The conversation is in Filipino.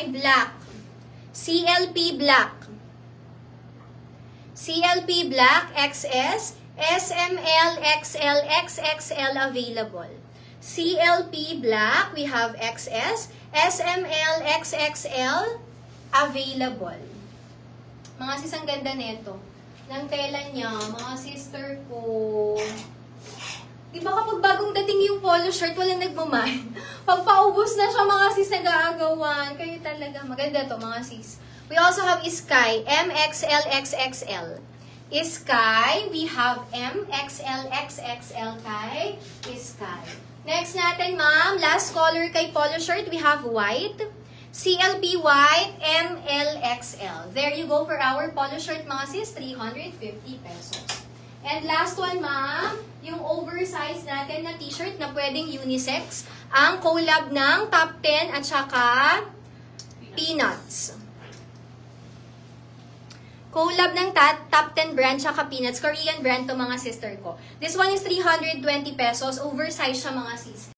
ay black. CLP black. CLP black XS, SML, XL, XXL available. CLP black, we have XS, SML, XXL available. Mga sis, ang ganda nito. Ng tela niya, mga sister ko. Diba kapag bagong dating yung polo shirt, walang nagmamahal. Pag paubos na siya, mga sis, nag-aagawan. Kayo talaga. Maganda to, mga sis. We also have Sky, MXL, XXL. Sky, we have MXL, XXL kay Sky. Next natin, ma'am, last color kay polo shirt, we have white. CLP white, MLXL. There you go for our polo shirt, mga sis, 350 pesos. And last one, ma'am, yung oversized natin na t-shirt na pwedeng unisex. Ang collab ng Top 10 at saka Peanuts. Collab ng Top 10 brand saka Peanuts. Korean brand to, mga sister ko. This one is 320 pesos. Oversized siya, mga sis.